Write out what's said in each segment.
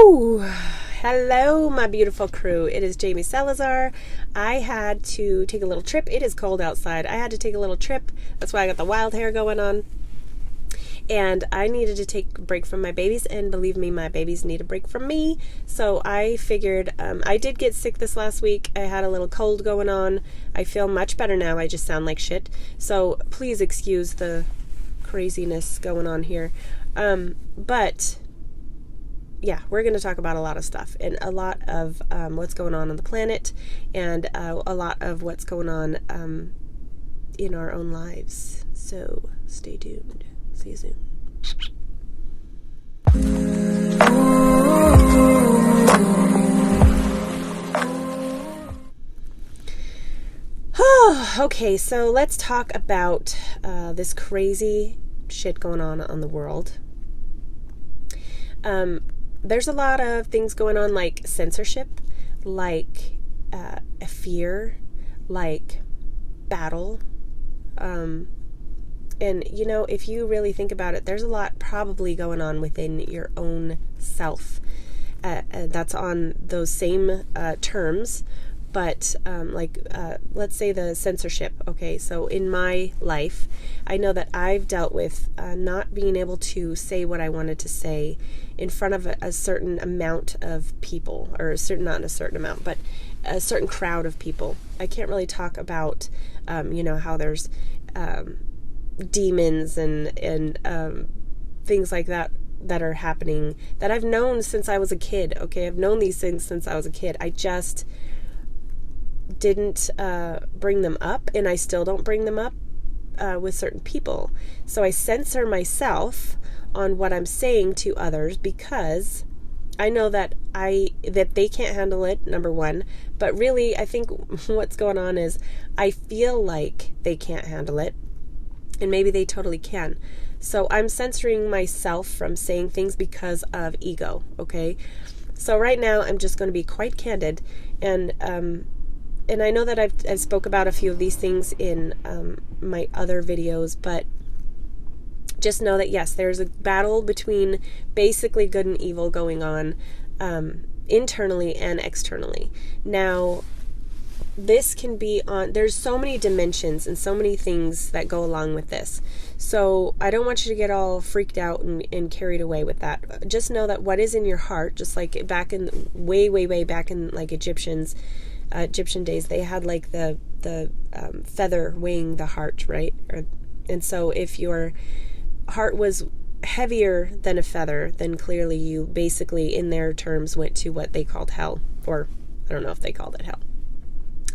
Woo! Hello, my beautiful crew. It is Jamie Salazar. I had to take a little trip. It is cold outside. I had to take a little trip. That's why I got the wild hair going on. And I needed to take a break from my babies, and believe me, my babies need a break from me. So I figured, I did get sick this last week. I had a little cold going on. I feel much better now. I just sound like shit. So please excuse the craziness going on here. But yeah, we're going to talk about a lot of stuff and a lot of what's going on the planet, and a lot of what's going on in our own lives. So stay tuned. See you soon. Okay, so let's talk about this crazy shit going on the world. There's a lot of things going on, like censorship, like a fear, like battle. And, you know, if you really think about it, there's a lot probably going on within your own self. That's on those same terms, but let's say the censorship. Okay, so in my life, I know that I've dealt with not being able to say what I wanted to say in front of a certain amount of people, or not a certain amount, but a certain crowd of people. I can't really talk about, how there's demons and things like that are happening that I've known since I was a kid. Okay, I've known these things since I was a kid. I just didn't bring them up, and I still don't bring them up with certain people. So I censor myself on what I'm saying to others, because I know that they can't handle it, number one. But really, I think what's going on is I feel like they can't handle it, and maybe they totally can. So I'm censoring myself from saying things because of ego, okay? So right now, I'm just going to be quite candid, and I know that I've spoke about a few of these things in my other videos, but just know that, yes, there's a battle between basically good and evil going on internally and externally. Now, this can be there's so many dimensions and so many things that go along with this. So I don't want you to get all freaked out and carried away with that. Just know that what is in your heart, just like back in way back in like Egyptian days, they had like the feather weighing the heart, right? And so if your heart was heavier than a feather, then clearly you basically, in their terms, went to what they called hell. Or I don't know if they called it hell.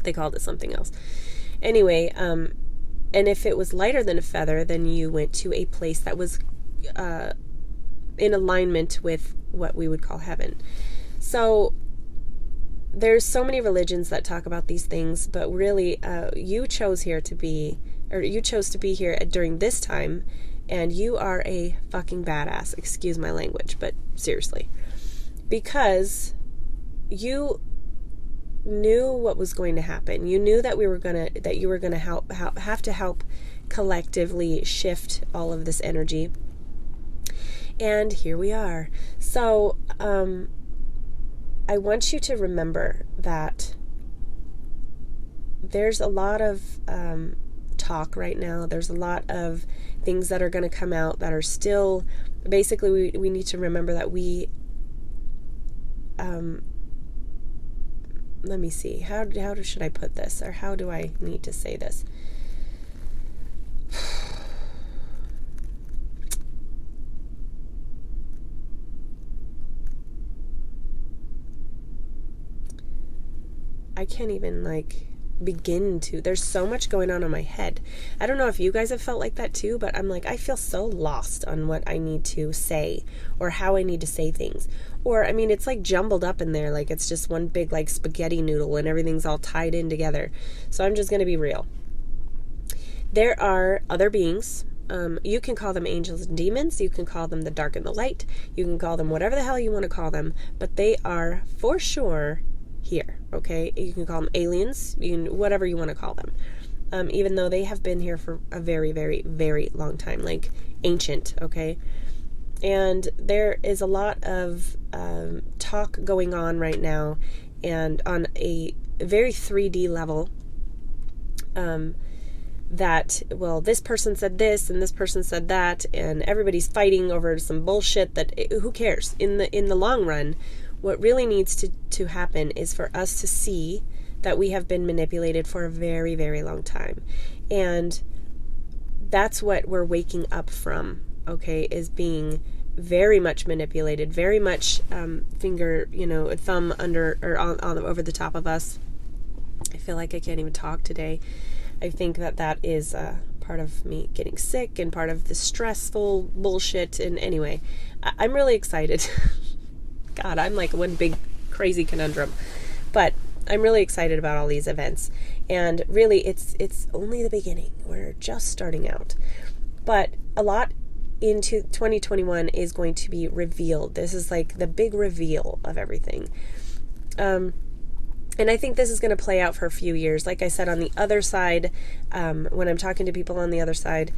They called it something else. Anyway, and if it was lighter than a feather, then you went to a place that was in alignment with what we would call heaven. So there's so many religions that talk about these things, but really, you chose to be here during this time, and you are a fucking badass. Excuse my language, but seriously, because you knew what was going to happen. You knew that you were gonna have to help collectively shift all of this energy, and here we are. So, I want you to remember that there's a lot of talk right now. There's a lot of things that are going to come out that are still, basically, we need to remember that we, let me see, how should I put this, or how do I need to say this? I can't even begin to. There's so much going on in my head. I don't know if you guys have felt like that too, but I'm I feel so lost on what I need to say or how I need to say things. Or, I mean, it's jumbled up in there, it's just one big spaghetti noodle and everything's all tied in together. So I'm just going to be real. There are other beings. You can call them angels and demons. You can call them the dark and the light. You can call them whatever the hell you want to call them, but they are for sure here, okay? You can call them aliens, whatever you want to call them, even though they have been here for a very, very, very long time, ancient, okay? And there is a lot of talk going on right now, and on a very 3D level, that, well, this person said this and this person said that, and everybody's fighting over some bullshit that, who cares? In the long run, what really needs to happen is for us to see that we have been manipulated for a very, very long time. And that's what we're waking up from, okay, is being very much manipulated, very much finger, thumb under or on over the top of us. I feel like I can't even talk today. I think that is part of me getting sick and part of the stressful bullshit. And anyway, I'm really excited. God, I'm like one big crazy conundrum. But I'm really excited about all these events. And really, it's only the beginning. We're just starting out. But a lot into 2021 is going to be revealed. This is like the big reveal of everything. And I think this is going to play out for a few years. Like I said, on the other side, when I'm talking to people on the other side,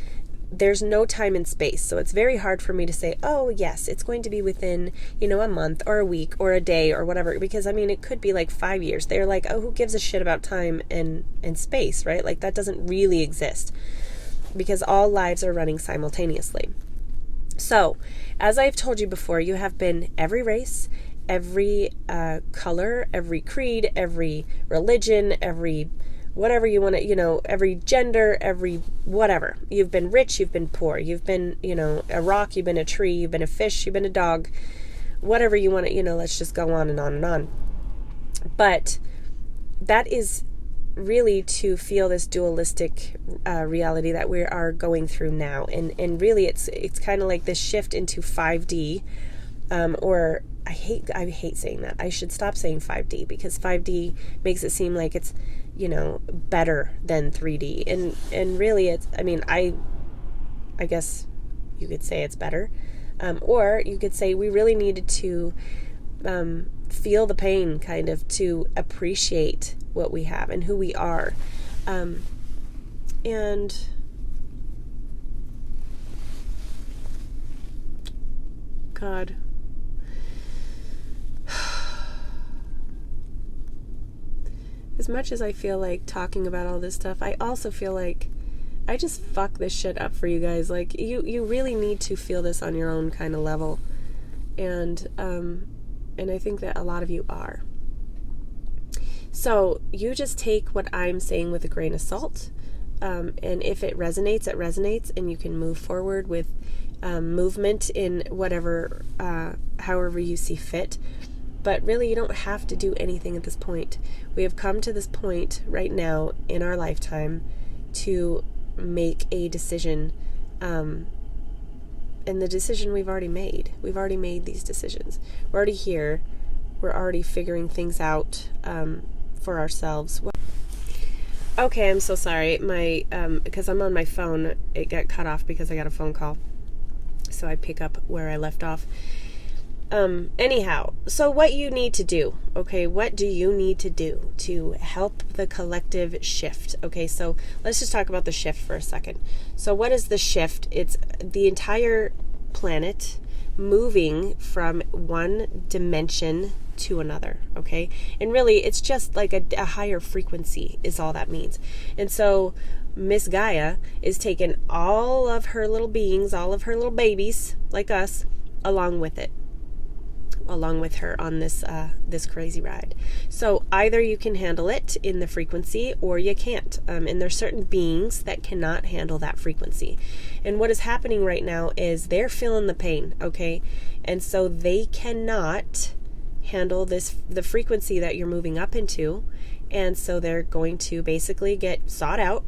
there's no time and space. So it's very hard for me to say, oh, yes, it's going to be within, a month or a week or a day or whatever. Because, it could be like 5 years. They're like, oh, who gives a shit about time and space, right? Like, that doesn't really exist. Because all lives are running simultaneously. So, as I've told you before, you have been every race, every color, every creed, every religion, every whatever you want to, every gender, every whatever. You've been rich, you've been poor, you've been, a rock, you've been a tree, you've been a fish, you've been a dog, whatever you want to, let's just go on and on and on. But that is really to feel this dualistic reality that we are going through now. And really it's kind of like this shift into 5D, or I hate saying that. I should stop saying 5D, because 5D makes it seem like it's, better than 3D. And really it's, I guess you could say it's better. Or you could say we really needed to feel the pain, kind of, to appreciate what we have and who we are. And God, as much as I feel like talking about all this stuff, I also feel like I just fuck this shit up for you guys. Like, you really need to feel this on your own kind of level. And I think that a lot of you are. So you just take what I'm saying with a grain of salt. And if it resonates, it resonates, and you can move forward with movement in whatever, however you see fit. But really, you don't have to do anything at this point. We have come to this point right now in our lifetime to make a decision. And the decision we've already made. We've already made these decisions. We're already here. We're already figuring things out for ourselves. Okay, I'm so sorry. Because I'm on my phone, it got cut off because I got a phone call. So I pick up where I left off. Anyhow, so what you need to do, okay, what do you need to do to help the collective shift? Okay, so let's just talk about the shift for a second. So what is the shift? It's the entire planet moving from one dimension to another, okay? And really, it's just like a higher frequency is all that means. And so Miss Gaia is taking all of her little beings, all of her little babies, like us, along with her on this crazy ride. So either you can handle it in the frequency or you can't. And there's certain beings that cannot handle that frequency. And what is happening right now is they're feeling the pain, okay? And so they cannot handle the frequency that you're moving up into. And so they're going to basically get sought out,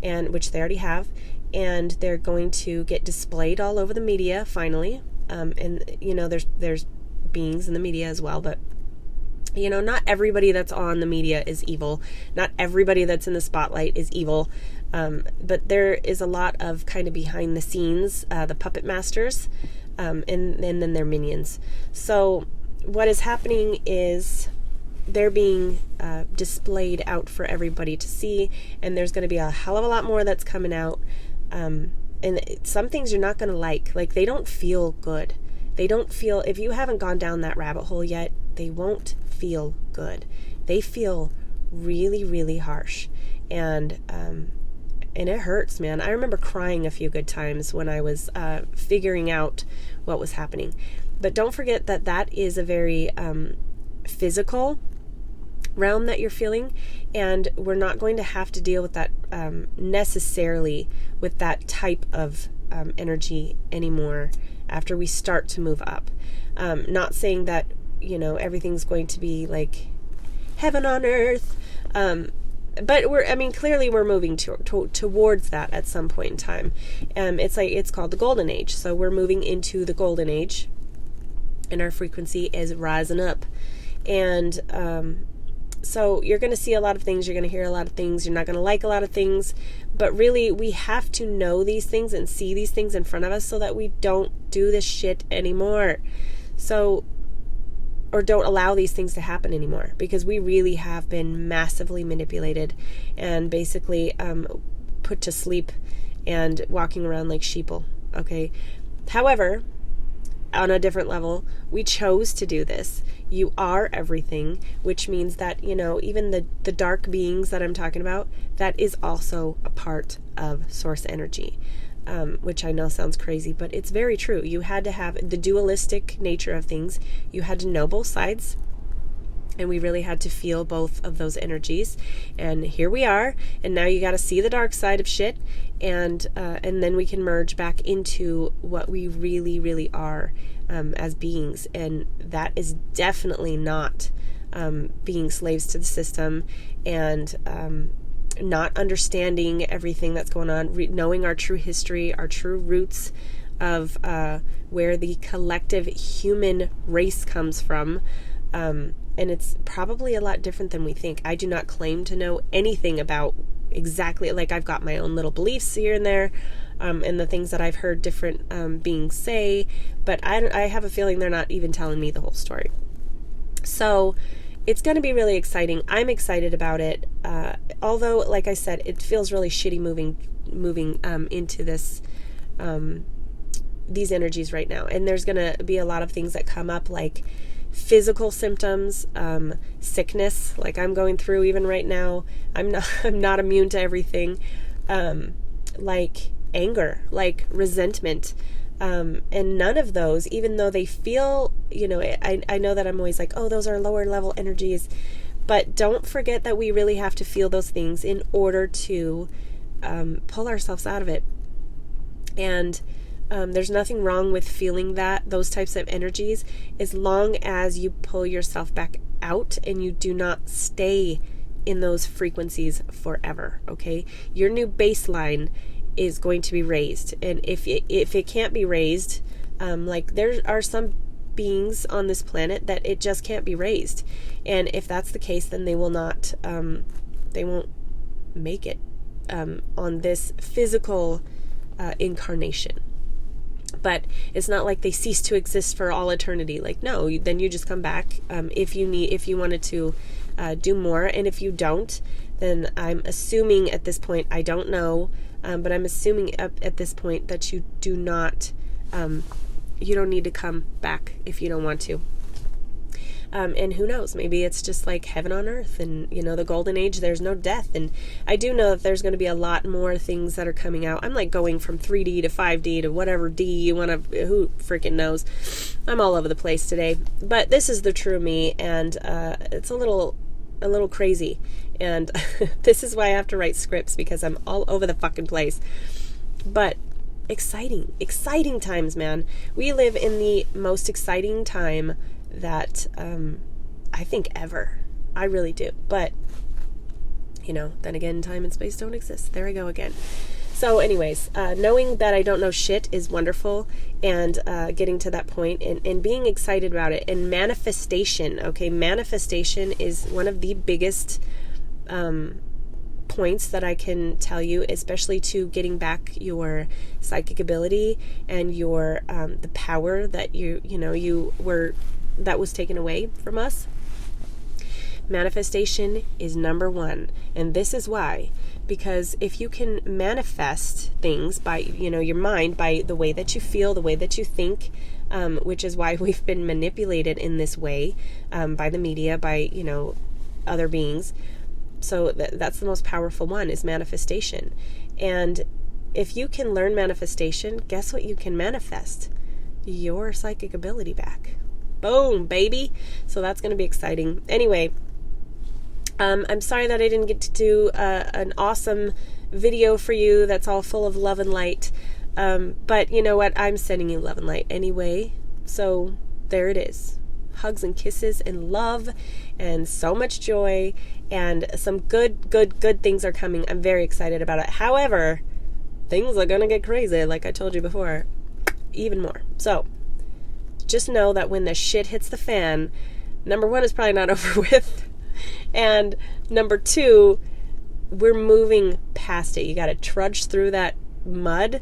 and which they already have, and they're going to get displayed all over the media finally. And there's beings in the media as well, but not everybody that's on the media is evil. Not everybody that's in the spotlight is evil. But there is a lot of kind of behind the scenes, the puppet masters, and then their minions. So what is happening is they're being displayed out for everybody to see, and there's going to be a hell of a lot more that's coming out. And And some things you're not going to like they don't feel good. They don't feel, if you haven't gone down that rabbit hole yet, they won't feel good. They feel really, really harsh. And it hurts, man. I remember crying a few good times when I was figuring out what was happening. But don't forget that that is a very physical realm that you're feeling, and we're not going to have to deal with that necessarily with that type of energy anymore after we start to move up. Not saying that, everything's going to be like heaven on earth, but clearly we're moving towards that at some point in time. It's called the golden age. So we're moving into the golden age, and our frequency is rising up. And so you're going to see a lot of things, you're going to hear a lot of things, you're not going to like a lot of things, but really we have to know these things and see these things in front of us so that we don't do this shit anymore. Or don't allow these things to happen anymore, because we really have been massively manipulated and basically put to sleep and walking around like sheeple, okay? However, on a different level, we chose to do this. You are everything, which means that, even the dark beings that I'm talking about, that is also a part of source energy, which I know sounds crazy, but it's very true. You had to have the dualistic nature of things. You had to know both sides, and we really had to feel both of those energies. And here we are, and now you got to see the dark side of shit, and then we can merge back into what we really, really are as beings. And that is definitely not being slaves to the system and not understanding everything that's going on, knowing our true history, our true roots of where the collective human race comes from. And it's probably a lot different than we think. I do not claim to know anything about exactly, like I've got my own little beliefs here and there, and the things that I've heard different beings say, but I have a feeling they're not even telling me the whole story. So it's going to be really exciting. I'm excited about it. Although, like I said, it feels really shitty moving into this, these energies right now. And there's going to be a lot of things that come up, like physical symptoms, sickness, like I'm going through even right now. I'm not immune to everything. Like anger, like resentment. And none of those, even though they feel, I know that I'm always like, oh, those are lower level energies, but don't forget that we really have to feel those things in order to pull ourselves out of it. And there's nothing wrong with feeling those types of energies, as long as you pull yourself back out and you do not stay in those frequencies forever, okay? Your new baseline is going to be raised. And if it can't be raised, like there are some beings on this planet that it just can't be raised. And if that's the case, then they will not, they won't make it on this physical incarnation. But it's not like they cease to exist for all eternity. Like, no, then you just come back if you wanted to do more. And if you don't, then I'm assuming at this point, I don't know, but I'm assuming at this point that you do not, you don't need to come back if you don't want to. And who knows, maybe it's just like heaven on earth, and the golden age, there's no death. And I do know that there's going to be a lot more things that are coming out. I'm like going from 3D to 5D to whatever D you want to, who freaking knows. I'm all over the place today, but this is the true me, and it's a little crazy. And this is why I have to write scripts, because I'm all over the fucking place. But exciting times, man. We live in the most exciting time that I think ever. I really do. But then again, time and space don't exist. There I go again. So anyways, knowing that I don't know shit is wonderful, and getting to that point and being excited about it. And manifestation, okay? Manifestation is one of the biggest points that I can tell you, especially to getting back your psychic ability and your the power that you were, that was taken away from us. Manifestation is number one. And this is why. Because if you can manifest things by, your mind, by the way that you feel, the way that you think, which is why we've been manipulated in this way by the media, by, other beings. So that's the most powerful one, is manifestation. And if you can learn manifestation, guess what you can manifest? Your psychic ability back. Boom, baby. So that's going to be exciting. Anyway, I'm sorry that I didn't get to do an awesome video for you that's all full of love and light. But you know what? I'm sending you love and light anyway. So there it is. Hugs and kisses and love and so much joy, and some good things are coming. I'm very excited about it. However, things are going to get crazy, like I told you before, even more. So just know that when the shit hits the fan, number one, is probably not over with. And number two, we're moving past it. You got to trudge through that mud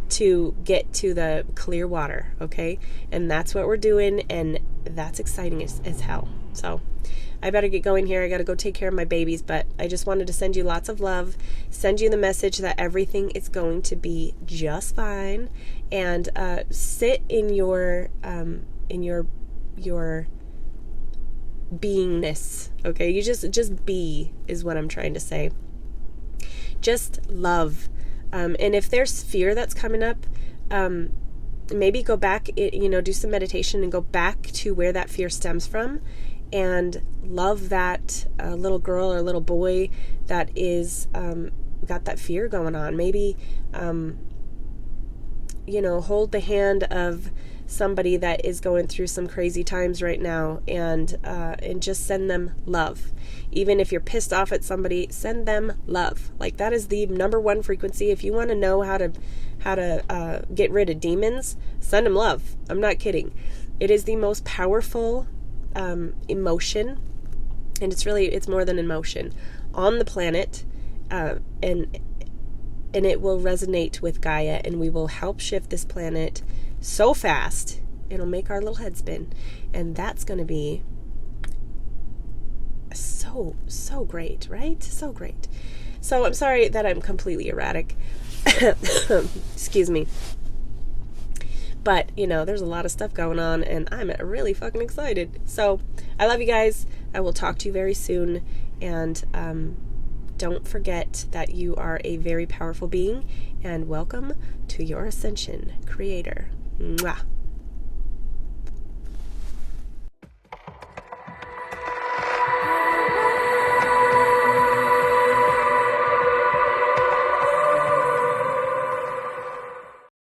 to get to the clear water, okay? And that's what we're doing, and that's exciting as hell. So I better get going here. I got to go take care of my babies, but I just wanted to send you lots of love, send you the message that everything is going to be just fine, and sit in your beingness, okay? You just be is what I'm trying to say. Just love. And if there's fear that's coming up, maybe go back, do some meditation and go back to where that fear stems from, and love that little girl or little boy that is got that fear going on. Maybe, hold the hand of somebody that is going through some crazy times right now, and just send them love. Even if you're pissed off at somebody, send them love. Like, that is the number one frequency. If you want to know how to get rid of demons, send them love. I'm not kidding. It is the most powerful emotion, and it's more than emotion on the planet, and it will resonate with Gaia, and we will help shift this planet so fast it'll make our little head spin, and that's going to be so great, right? So great. So I'm sorry that I'm completely erratic. Excuse me. But, there's a lot of stuff going on, and I'm really fucking excited. So I love you guys. I will talk to you very soon, and don't forget that you are a very powerful being, and welcome to your ascension, Creator. Mwah.